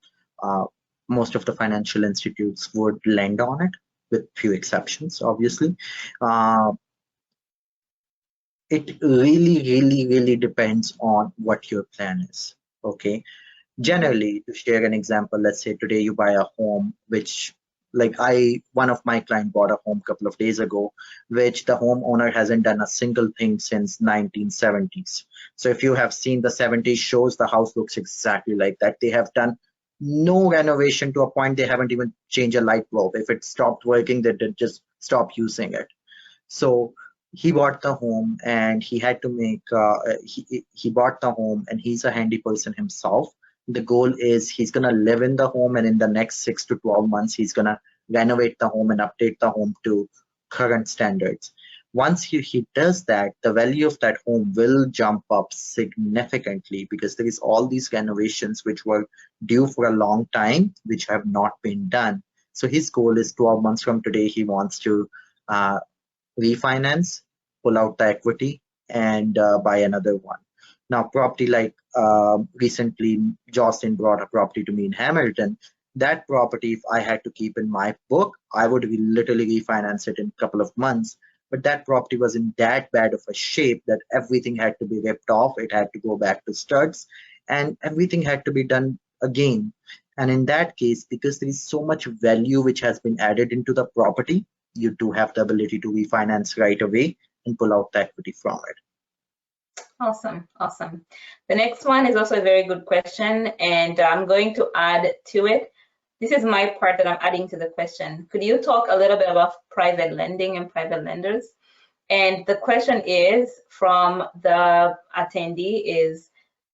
most of the financial institutes would lend on it, with few exceptions, obviously. It really depends on what your plan is. Okay. Generally, to share an example, let's say today you buy a home, which one of my client bought a home a couple of days ago, which the homeowner hasn't done a single thing since 1970s. So if you have seen the 70s shows, the house looks exactly like that. They have done no renovation to a point they haven't even changed a light bulb. If it stopped working, they did just stop using it. So he bought the home and he had to make he bought the home, and he's a handy person himself, The goal is he's going to live in the home, and in the next 6 to 12 months, he's going to renovate the home and update the home to current standards. Once he does that, the value of that home will jump up significantly because there is all these renovations which were due for a long time, which have not been done. So his goal is 12 months from today, he wants to uh, refinance, pull out the equity, and buy another one. Now, property like recently, Jocelyn brought a property to me in Hamilton. That property, if I had to keep in my book, I would literally refinance it in a couple of months. But that property was in that bad of a shape that everything had to be ripped off. It had to go back to studs, and everything had to be done again. And in that case, because there is so much value which has been added into the property, you do have the ability to refinance right away and pull out the equity from it. Awesome, awesome. The next one is also a very good question, and I'm going to add to it. This is my part that I'm adding to the question. Could you talk a little bit about private lending and private lenders? And the question is from the attendee is,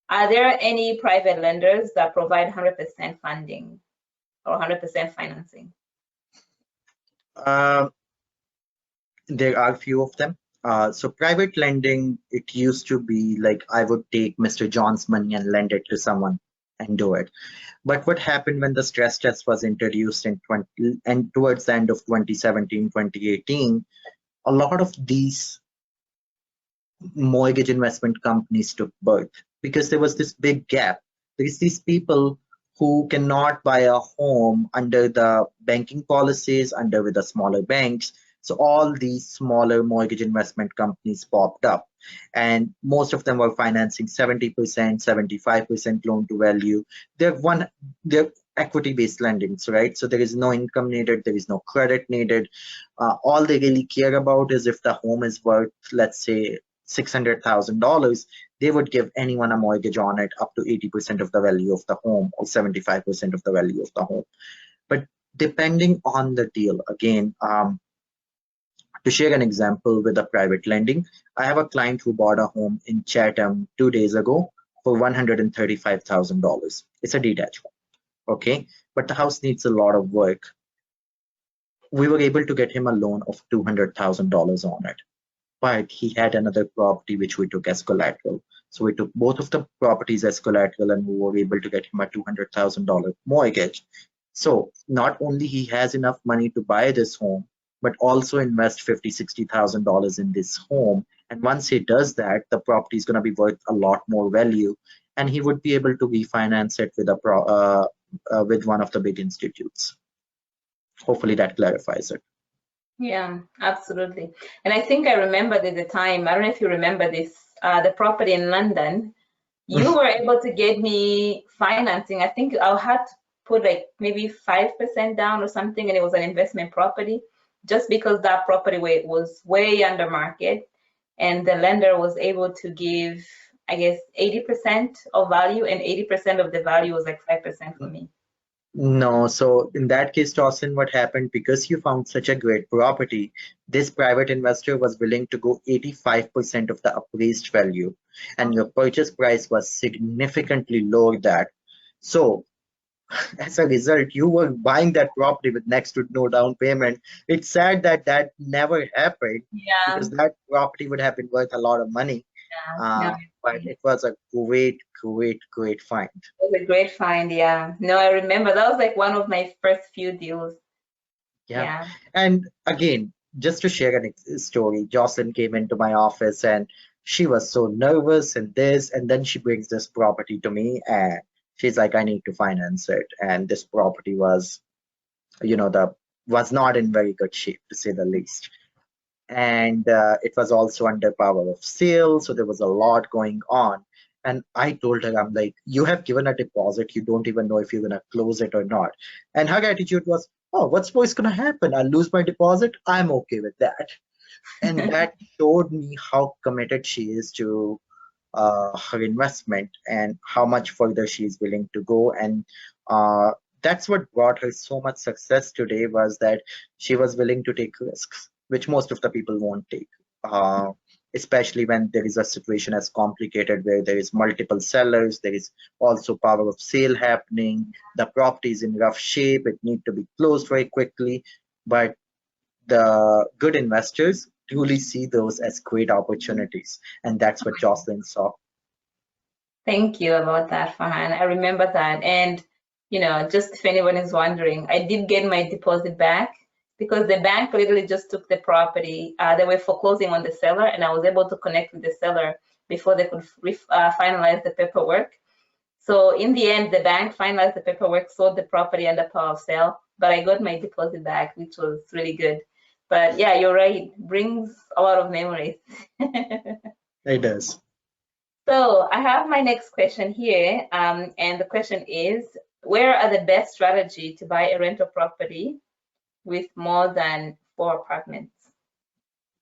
are there any private lenders that provide 100% funding or 100% financing? There are few of them. So private lending, it used to be like I would take Mr. John's money and lend it to someone and do it. But what happened when the stress test was introduced in 20 and towards the end of 2017, 2018, a lot of these mortgage investment companies took birth because there was this big gap. There's these people who cannot buy a home under the banking policies, under with the smaller banks. So all these smaller mortgage investment companies popped up, and most of them were financing 70%, 75% loan to value. They're equity-based lendings, right? So there is no income needed, there is no credit needed. All they really care about is if the home is worth, let's say, $600,000, they would give anyone a mortgage on it up to 80% of the value of the home or 75% of the value of the home. But depending on the deal, again, to share an example with a private lending, I have a client who bought a home in Chatham 2 days ago for $135,000. It's a detached home, okay? But the house needs a lot of work. We were able to get him a loan of $200,000 on it, but he had another property which we took as collateral. So we took both of the properties as collateral and we were able to get him a $200,000 mortgage. So not only he has enough money to buy this home, but also invest $50,000-$60,000 in this home. And once he does that, the property is going to be worth a lot more value, and he would be able to refinance it with with one of the big institutes. Hopefully that clarifies it. Yeah, absolutely. And I think I remember at the time, I don't know if you remember this, the property in London, you were able to get me financing. I think I had to put like maybe 5% down or something, and it was an investment property, just because that property was way under market, and the lender was able to give, I guess, 80% of value, and 80% of the value was like 5% for me. No, so in that case, Dawson, what happened, because you found such a great property, this private investor was willing to go 85% of the appraised value, and your purchase price was significantly lower that. So as a result, you were buying that property with next to no down payment. It's sad that that never happened, Yeah, because that property would have been worth a lot of money. yeah, no, But it was a great find. it was a great find. Yeah, no, I remember that was like one of my first few deals. Yeah. Yeah. And again, just to share an story, Jocelyn came into my office and she was so nervous and this, and then she brings this property to me and she's like, I need to finance it. And this property was, the was not in very good shape, to say the least. And it was also under power of sale, so there was a lot going on. And I told her, I'm like, you have given a deposit, you don't even know if you're gonna close it or not. And her attitude was, oh, what's gonna happen? I'll lose my deposit, I'm okay with that. And that showed me how committed she is to her investment and how much further she is willing to go. And that's what brought her so much success today, was that she was willing to take risks which most of the people won't take. especially when there is a situation as complicated where there is multiple sellers, there is also power of sale happening, the property is in rough shape, it need to be closed very quickly. But the good investors truly see those as great opportunities, and that's what Joseline saw. Thank you about that, Farhan. I remember that. And, just if anyone is wondering, I did get my deposit back because the bank literally just took the property. They were foreclosing on the seller, and I was able to connect with the seller before they could finalize the paperwork. So in the end, the bank finalized the paperwork, sold the property under power of sale, but I got my deposit back, which was really good. But yeah, you're right. It brings a lot of memories. It does. So I have my next question here, and the question is, where are the best strategy to buy a rental property with more than 4 apartments?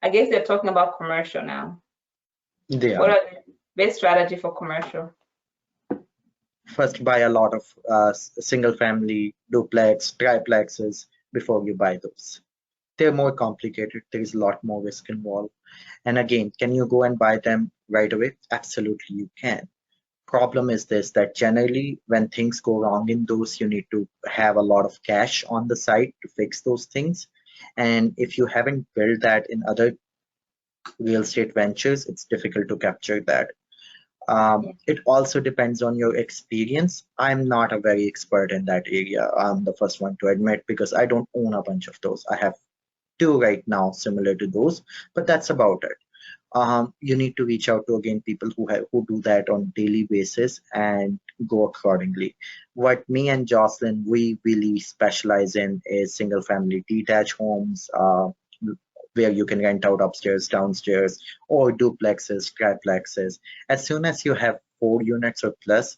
I guess they're talking about commercial now. They What are. are the best strategy for commercial? First, buy a lot of single family duplex, triplexes before you buy those. They're more complicated. There is a lot more risk involved. And again, can you go and buy them right away? Absolutely, you can. Problem is this, that generally when things go wrong in those, you need to have a lot of cash on the side to fix those things. And if you haven't built that in other real estate ventures, it's difficult to capture that. It also depends on your experience. I'm not a very expert in that area. I'm the first one to admit, because I don't own a bunch of those. I have two right now similar to those, but that's about it. You need to reach out to, again, people who do that on daily basis and go accordingly. What me and Joseline, we really specialize in is single family detached homes, where you can rent out upstairs, downstairs, or duplexes, triplexes. As soon as you have 4 units or plus,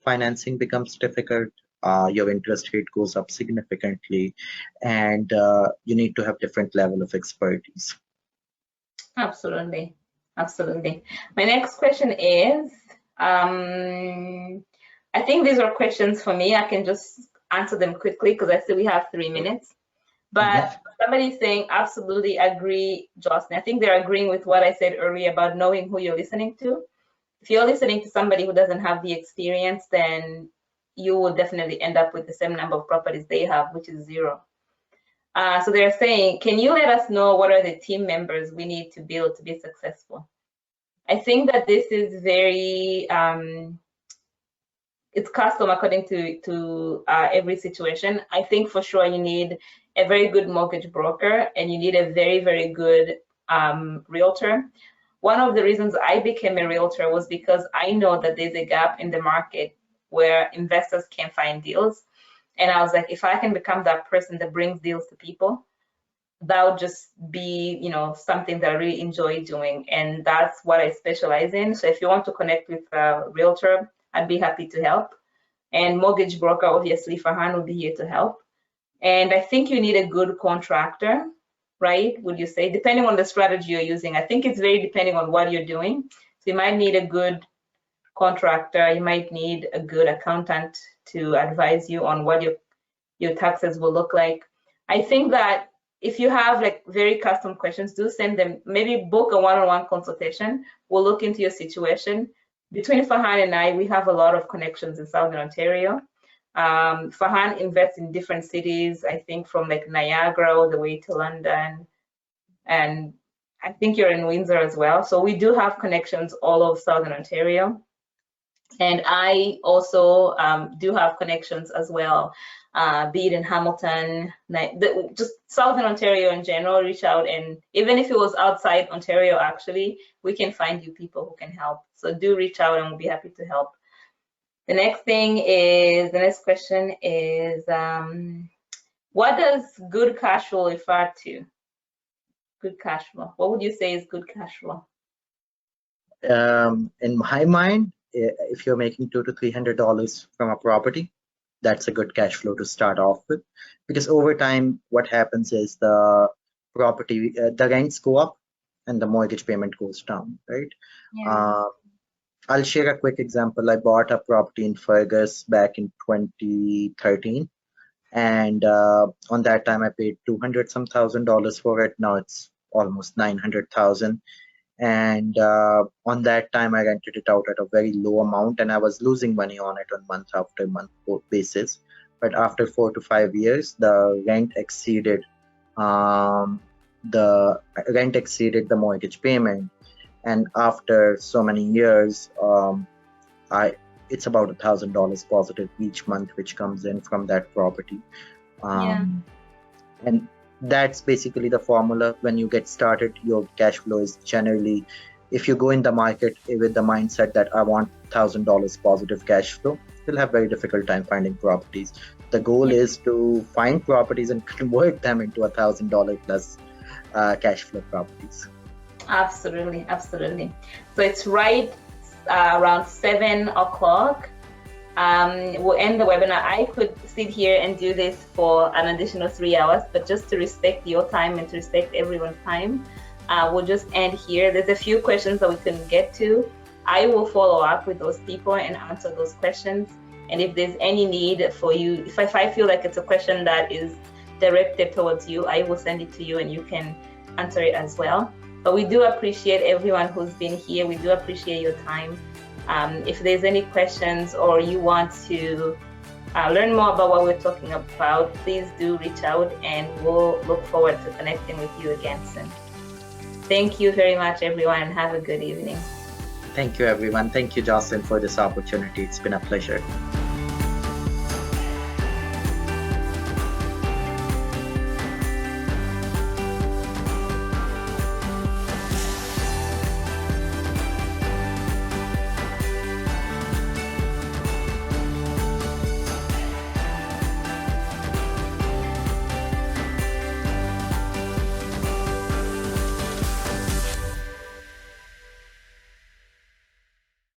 financing becomes difficult. Your interest rate goes up significantly, and you need to have different level of expertise. Absolutely. Absolutely. My next question is, I think these are questions for me. I can just answer them quickly because I see we have 3 minutes. But somebody's saying, absolutely agree, Jocelyn. I think they're agreeing with what I said earlier about knowing who you're listening to. If you're listening to somebody who doesn't have the experience, then you will definitely end up with the same number of properties they have, which is 0. So they're saying, can you let us know what are the team members we need to build to be successful? I think that this is very, it's custom according to every situation. I think for sure you need a very good mortgage broker and you need a very, very good realtor. One of the reasons I became a realtor was because I know that there's a gap in the market where investors can't find deals. And I was like, if I can become that person that brings deals to people, that would just be, something that I really enjoy doing. And that's what I specialize in. So if you want to connect with a realtor, I'd be happy to help. And mortgage broker, obviously, Farhan will be here to help. And I think you need a good contractor, right? Would you say, depending on the strategy you're using? I think it's very depending on what you're doing. So you might need a good contractor. You might need a good accountant to advise you on what your taxes will look like. I think that if you have like very custom questions, do send them. Maybe book a one-on-one consultation. We'll look into your situation. Between Farhan and I, we have a lot of connections in Southern Ontario. Farhan invests in different cities, I think from like Niagara all the way to London. And I think you're in Windsor as well. So we do have connections all over Southern Ontario. And I also do have connections as well, be it in Hamilton, just Southern Ontario in general, reach out. And even if it was outside Ontario, actually, we can find you people who can help. So do reach out and we'll be happy to help. The next question is, what does good cash flow refer to? Good cash flow. What would you say is good cash flow? In my mind, if you're making $200 to $300 from a property, that's a good cash flow to start off with, because over time, what happens is the property, the rents go up and the mortgage payment goes down, right? Yeah. I'll share a quick example. I bought a property in Fergus back in 2013, and on that time I paid $200 some thousand for it. Now it's almost 900,000. And on that time, I rented it out at a very low amount, and I was losing money on it on month after month basis. But after 4 to 5 years, um, the rent exceeded the mortgage payment, and after so many years, I it's about $1,000 positive each month, which comes in from that property. Yeah. And that's basically the formula. When you get started, your cash flow is generally, if you go in the market with the mindset that I want $1,000 positive cash flow, you'll have very difficult time finding properties. The goal is to find properties and convert them into $1,000 plus cash flow properties. Absolutely, absolutely. So it's right around 7 o'clock. We'll end the webinar. I could sit here and do this for an additional 3 hours, but just to respect your time and to respect everyone's time, we'll just end here. There's a few questions that we couldn't get to. I will follow up with those people and answer those questions. And if there's any need for you, if I feel like it's a question that is directed towards you, I will send it to you and you can answer it as well. But we do appreciate everyone who's been here. We do appreciate your time. If there's any questions or you want to learn more about what we're talking about, please do reach out and we'll look forward to connecting with you again soon. Thank you very much, everyone, and have a good evening. Thank you, everyone. Thank you, Jocelyn, for this opportunity. It's been a pleasure.